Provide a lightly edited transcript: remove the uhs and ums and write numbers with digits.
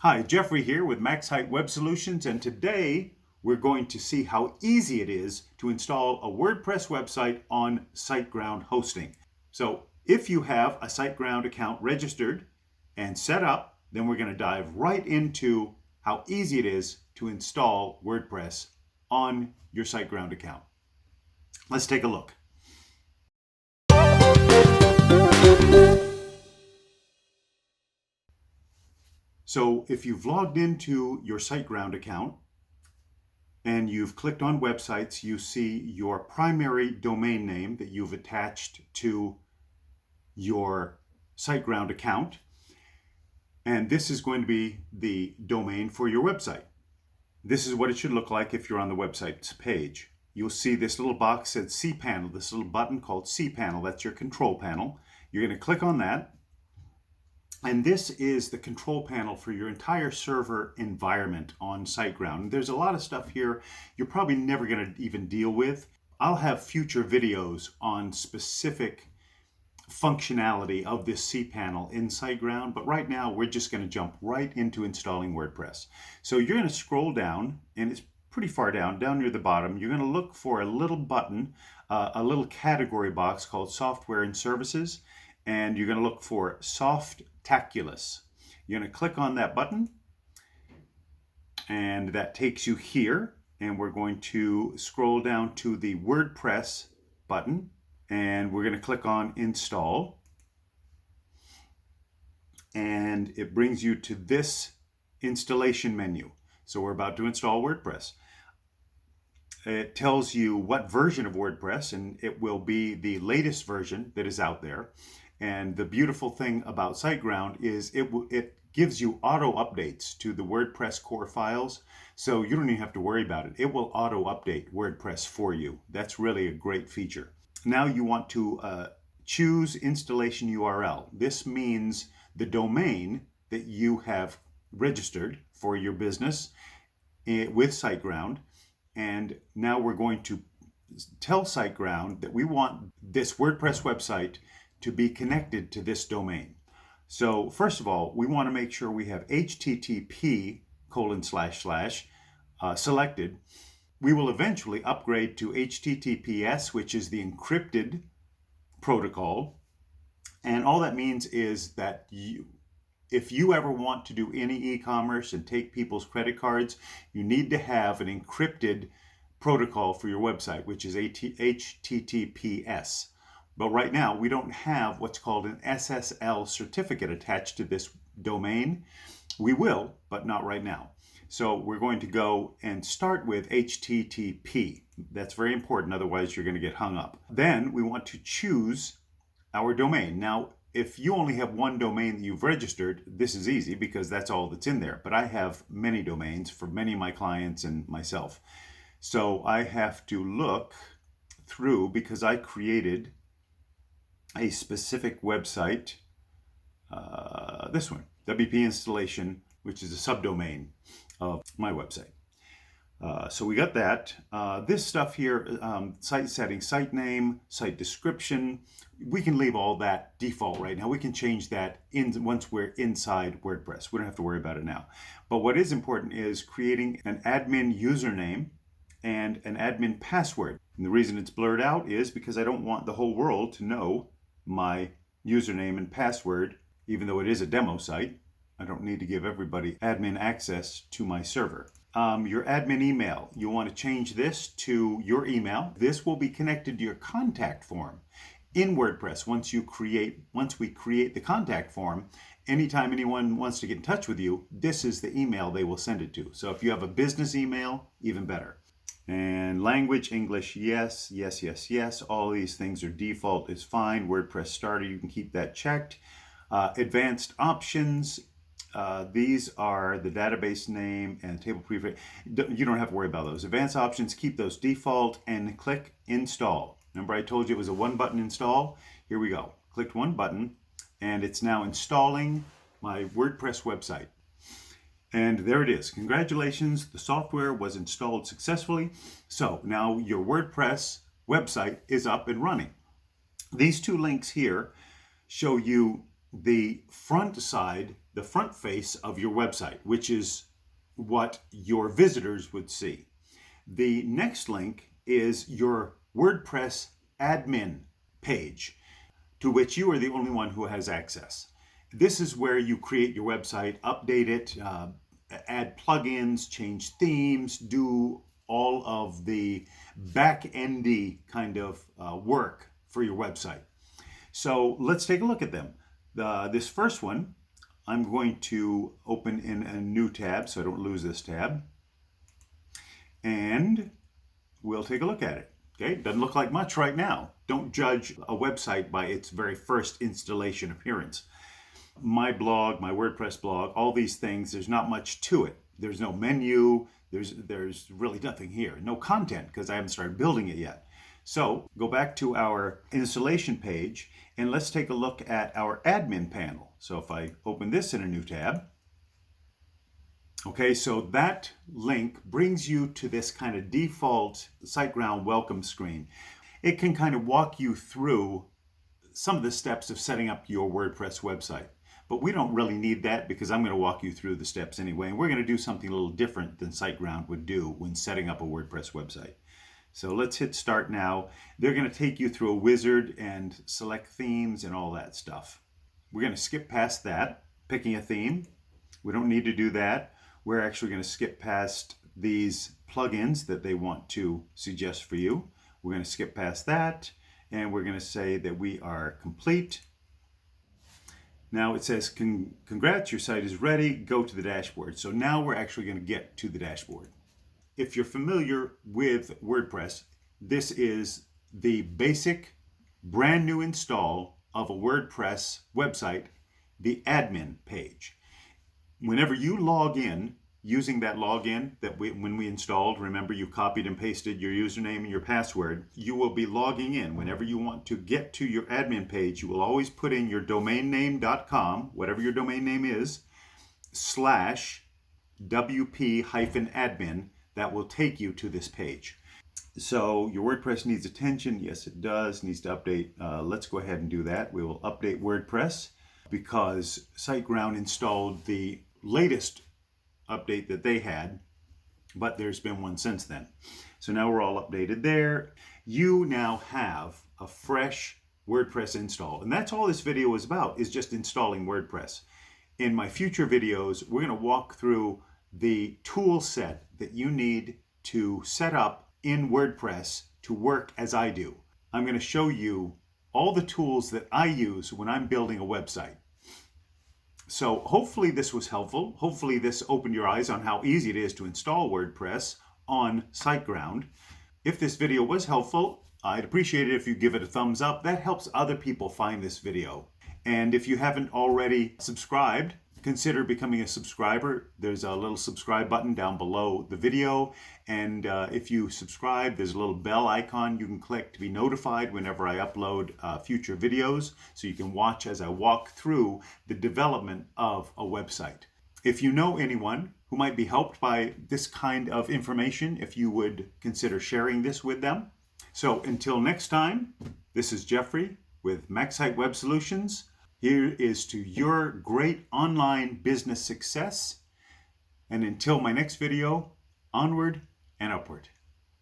Hi, Jeffrey here with Max Height Web Solutions, and today we're going to see how easy it is to install a WordPress website on SiteGround hosting. So if you have a SiteGround account registered and set up, then we're going to dive right into how easy it is to install WordPress on your SiteGround account. Let's take a look. So if you've logged into your SiteGround account and you've clicked on websites, you see your primary domain name that you've attached to your SiteGround account. And this is going to be the domain for your website. This is what it should look like if you're on the website's page. You'll see this little box that says cPanel, this little button called cPanel. That's your control panel. You're going to click on that. And this is the control panel for your entire server environment on SiteGround. There's a lot of stuff here you're probably never going to even deal with. I'll have future videos on specific functionality of this cPanel in SiteGround, but right now we're just going to jump right into installing WordPress. So you're going to scroll down, and it's pretty far down near the bottom. You're going to look for a little button, a little category box called Software and Services, and you're going to look for Softaculous. You're going to click on that button, and that takes you here, and we're going to scroll down to the WordPress button, and we're going to click on Install, and it brings you to this installation menu. So we're about to install WordPress. It tells you what version of WordPress, and it will be the latest version that is out there. And the beautiful thing about SiteGround is it gives you auto updates to the WordPress core files, so you don't even have to worry about it. It will auto update WordPress for you. That's really a great feature. Now you want to choose installation URL. This means the domain that you have registered for your business with SiteGround. And now we're going to tell SiteGround that we want this WordPress website to be connected to this domain. So first of all, we want to make sure we have http:// selected. We will eventually upgrade to HTTPS, which is the encrypted protocol. And all that means is that if you ever want to do any e-commerce and take people's credit cards, you need to have an encrypted protocol for your website, which is HTTPS. But right now, we don't have what's called an SSL certificate attached to this domain. We will, but not right now. So we're going to go and start with HTTP. That's very important, otherwise you're going to get hung up. Then we want to choose our domain. Now, if you only have one domain that you've registered, this is easy because that's all that's in there. But I have many domains for many of my clients and myself. So I have to look through, because I created a specific website, this one, WP Installation, which is a subdomain of my website. So we got that. This stuff here, site settings, site name, site description, we can leave all that default right now. We can change that once we're inside WordPress. We don't have to worry about it now. But what is important is creating an admin username and an admin password. And the reason it's blurred out is because I don't want the whole world to know my username and password, even though it is a demo site. I don't need to give everybody admin access to my server. Your admin email, you want to change this to your email. This will be connected to your contact form in WordPress. Once we create the contact form, anytime anyone wants to get in touch with you, this is the email they will send it to. So if you have a business email, even better. And language, English, yes, yes, yes, yes. All these things are default, is fine. WordPress starter, you can keep that checked. Advanced options, these are the database name and table prefix. You don't have to worry about those. Advanced options, keep those default and click install. Remember I told you it was a one button install? Here we go. Clicked one button and it's now installing my WordPress website. And there it is. Congratulations, the software was installed successfully. So now your WordPress website is up and running. These two links here show you the front side, the front face of your website, which is what your visitors would see. The next link is your WordPress admin page, to which you are the only one who has access. This is where you create your website, update it, add plugins, change themes, do all of the back-endy kind of work for your website. So let's take a look at them. This first one, I'm going to open in a new tab so I don't lose this tab. And we'll take a look at it. Okay, doesn't look like much right now. Don't judge a website by its very first installation appearance. My blog, my WordPress blog, all these things, there's not much to it. There's no menu, there's really nothing here. No content because I haven't started building it yet. So go back to our installation page and let's take a look at our admin panel. So if I open this in a new tab, okay, so that link brings you to this kind of default SiteGround welcome screen. It can kind of walk you through some of the steps of setting up your WordPress website. But we don't really need that because I'm going to walk you through the steps anyway. And we're going to do something a little different than SiteGround would do when setting up a WordPress website. So let's hit start now. They're going to take you through a wizard and select themes and all that stuff. We're going to skip past that, picking a theme. We don't need to do that. We're actually going to skip past these plugins that they want to suggest for you. We're going to skip past that, and we're going to say that we are complete. Now it says, congrats, your site is ready, go to the dashboard. So now we're actually going to get to the dashboard. If you're familiar with WordPress, this is the basic brand new install of a WordPress website, the admin page. Whenever you log in using that login that when we installed, remember you copied and pasted your username and your password, you will be logging in. Whenever you want to get to your admin page, you will always put in your domainname.com, whatever your domain name is, /wp-admin. That will take you to this page. So your WordPress needs attention. Yes, it does. Needs to update. Let's go ahead and do that. We will update WordPress because SiteGround installed the latest update that they had, but there's been one since then. So now we're all updated there. You now have a fresh WordPress install. And that's all this video is about, is just installing WordPress. In my future videos, we're going to walk through the tool set that you need to set up in WordPress to work as I do. I'm going to show you all the tools that I use when I'm building a website. So hopefully this was helpful. Hopefully this opened your eyes on how easy it is to install WordPress on SiteGround. If this video was helpful, I'd appreciate it if you give it a thumbs up. That helps other people find this video. And if you haven't already subscribed, consider becoming a subscriber. There's a little subscribe button down below the video. And if you subscribe, there's a little bell icon you can click to be notified whenever I upload future videos. So you can watch as I walk through the development of a website. If you know anyone who might be helped by this kind of information, if you would consider sharing this with them. So until next time, this is Jeffrey with MaxSite Web Solutions. Here is to your great online business success. And until my next video, onward and upward.